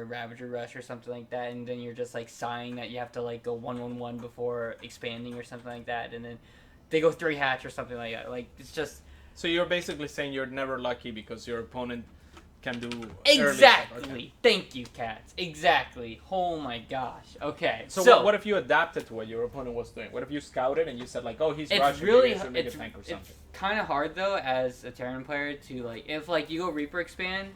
a Ravager Rush or something like that, and then you're just like sighing that you have to like go 1/1/1 before expanding or something like that, and then they go 3 hatch or something like that. Like it's just. So you're basically saying you're never lucky because your opponent can do Exactly. Thank you, Cats. Exactly. Oh my gosh. Okay. So what if you adapted to what your opponent was doing? What if you scouted and you said like, oh, he's rushing, really maybe I should make a tank or something? It's kind of hard though as a Terran player to like if like you go Reaper expand,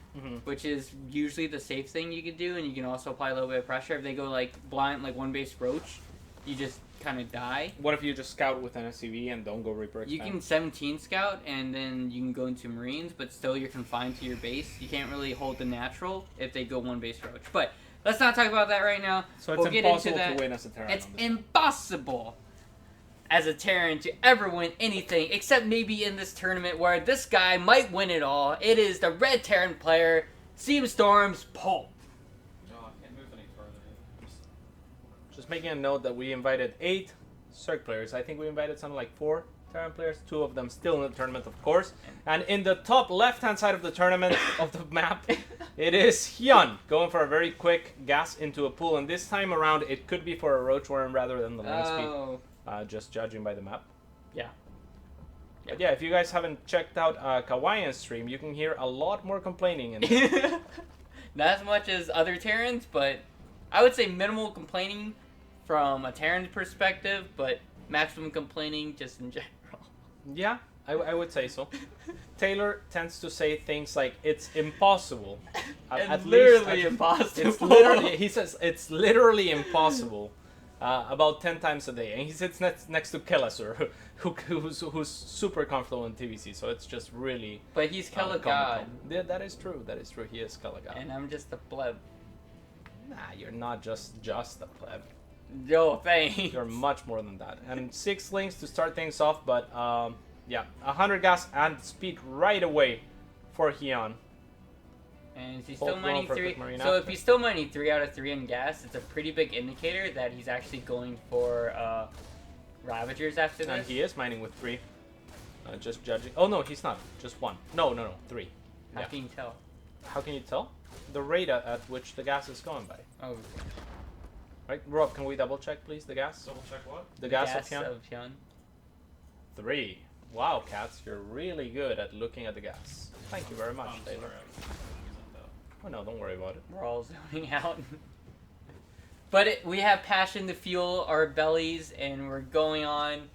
which is usually the safe thing you can do, and you can also apply a little bit of pressure. If they go like blind like 1-base Roach, you just kind of die. What if you just scout with an SCV and don't go Reaper expand? You can 17 scout and then you can go into Marines, but still you're confined to your base. You can't really hold the natural if they go 1-base Roach. But let's not talk about that right now. So it's impossible to win as a Terran. It's impossible as a Terran to ever win anything, except maybe in this tournament where this guy might win it all. It is the red Terran player, Seam Storm's Polt. Just making a note that we invited 8 Cirque players. I think we invited something like 4 Terran players. 2 of them still in the tournament, of course. And in the top left-hand side of the tournament, of the map, it is HyuN going for a very quick gas into a pool. And this time around, it could be for a Roach Worm rather than the Link Speed. Just judging by the map. Yeah. But yeah, if you guys haven't checked out HyuN's stream, you can hear a lot more complaining in there. Not as much as other Terrans, but I would say minimal complaining from a Terran's perspective, but maximum complaining just in general. Yeah, I would say so. Taylor tends to say things like, it's impossible. Impossible. He says, it's literally impossible about 10 times a day. And he sits next to Kellasur, who's super comfortable in TVC, so it's just really... But he's Kella God. Yeah, that is true. He is Kella God. And I'm just a pleb. Nah, you're not just a pleb. Yo, thanks. You're much more than that. And 6 links to start things off, but yeah, 100 gas and speed right away for HyuN. And he's still mining 3. So if he's still mining 3 out of 3 in gas, it's a pretty big indicator that he's actually going for Ravagers after this. And he is mining with 3. Just judging. Oh no, he's not. Just 1. No, 3. How can you tell? How can you tell? The rate at which the gas is going by. Oh. Right, Rob, can we double check, please, the gas? Double check what? The gas of HyuN. 3. Wow, Cats, you're really good at looking at the gas. Thank you very much, Taylor. Oh no, don't worry about it. We're all zoning out. But we have passion to fuel our bellies, and we're going on.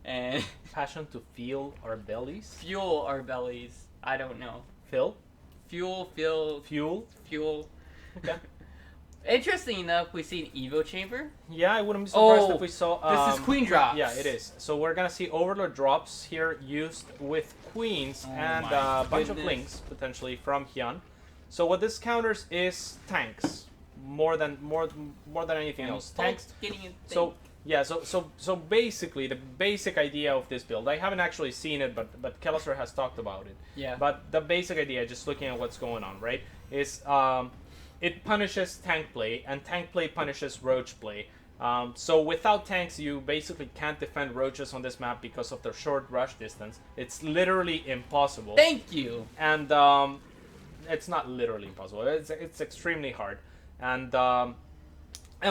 And passion to fuel our bellies? Fuel our bellies. I don't know. Fill? Fuel. Okay. Interesting enough, we see an Evo chamber. Yeah, I wouldn't be surprised if we saw... this is Queen drops. Yeah, it is. So we're going to see Overlord drops here used with Queens and a bunch of links, potentially, from HyuN. So what this counters is tanks, more than anything else. Tanks. So yeah, so basically the basic idea of this build, I haven't actually seen it, but Kellasur has talked about it. Yeah. But the basic idea, just looking at what's going on, right, is it punishes tank play, and tank play punishes roach play. So without tanks, you basically can't defend roaches on this map because of their short rush distance. It's literally impossible. Thank you. And it's not literally impossible. It's extremely hard. And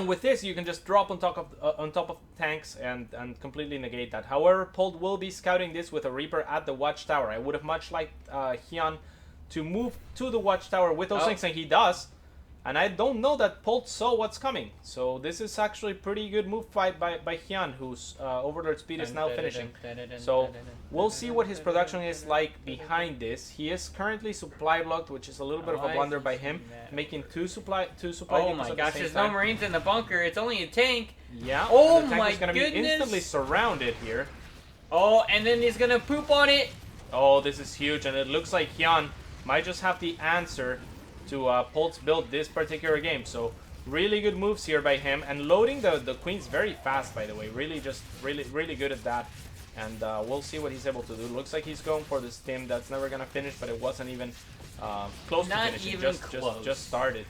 with this, you can just drop on top of tanks and completely negate that. However, Polt will be scouting this with a Reaper at the Watchtower. I would have much liked HyuN to move to the Watchtower with those things, and he does. And I don't know that Polt saw what's coming. So this is actually a pretty good move fight by HyuN, whose Overlord speed is now finishing. So we'll see what his production is like behind this. He is currently supply blocked, which is a little bit of a blunder by him, making two supply. Oh my gosh! There's no Marines in the bunker. It's only a tank. Yeah. Oh the tank my is gonna goodness! be instantly surrounded here. Oh, and then he's gonna poop on it. Oh, this is huge, and it looks like HyuN might just have the answer to Polt's build this particular game. So really good moves here by him, and loading the queens very fast, by the way. Really good at that. And we'll see what he's able to do. Looks like he's going for this Stim that's never gonna finish, but it wasn't even close to finishing. Just started.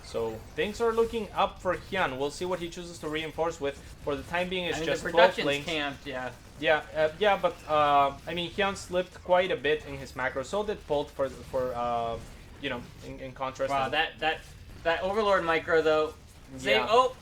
So things are looking up for HyuN. We'll see what he chooses to reinforce with. For the time being, it's just 12 links. Camped, yeah. Yeah, but I mean, HyuN slipped quite a bit in his macro. So did Polt for you know, in contrast. Wow, that That Overlord micro, though. Save. Yeah. Oh!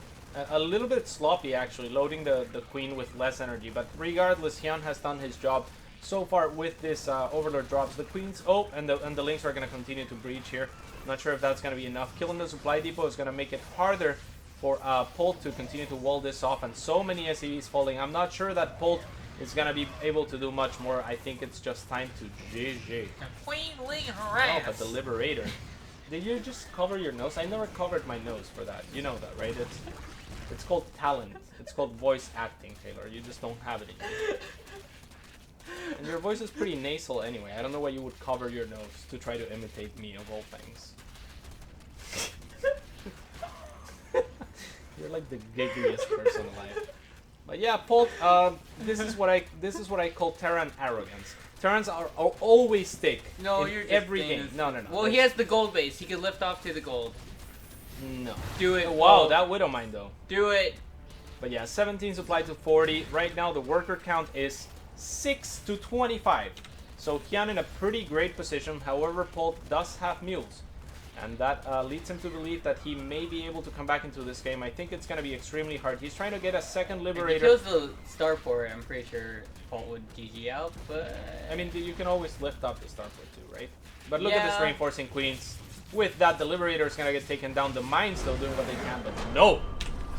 A little bit sloppy, actually, loading the Queen with less energy. But regardless, HyuN has done his job so far with this Overlord drops. The Queens, and the Links are going to continue to breach here. Not sure if that's going to be enough. Killing the supply depot is going to make it harder for Polt to continue to wall this off. And so many SCVs falling. I'm not sure that Polt is going to be able to do much more. I think it's just time to GG. Queenly harass. Oh, but the Liberator. Did you just cover your nose? I never covered my nose for that. You know that, right? It's called talent. It's called voice acting, Taylor. You just don't have it in you. And your voice is pretty nasal anyway. I don't know why you would cover your nose to try to imitate me, of all things. You're like the giggliest person alive. But yeah, Polt, this is what I call Terran arrogance. Terrans are always thick. No, in you're just every game. No. Well, he has the gold base. He can lift off to the gold. No. Do it. Oh, wow, Oh. that Widowmine though. Do it. But yeah, 17 supply to 40. Right now the worker count is 6 to 25. So HyuN in a pretty great position. However, Polt does have mules. And that leads him to believe that he may be able to come back into this game. I think it's going to be extremely hard. He's trying to get a second Liberator. If he kills the Starport, I'm pretty sure Polt would GG out, but... I mean, you can always lift up the Starport too, right? But look at this Yeah. reinforcing Queens. With that, the Liberator is going to get taken down. The Mines still doing what they can, but no,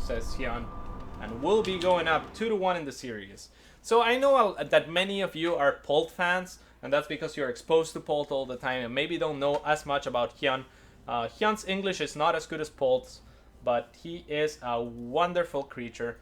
says HyuN. And will be going up 2-1 in the series. So I know that many of you are Polt fans, and that's because you're exposed to Polt all the time and maybe don't know as much about HyuN. HyuN's English is not as good as Polt's, but he is a wonderful creature.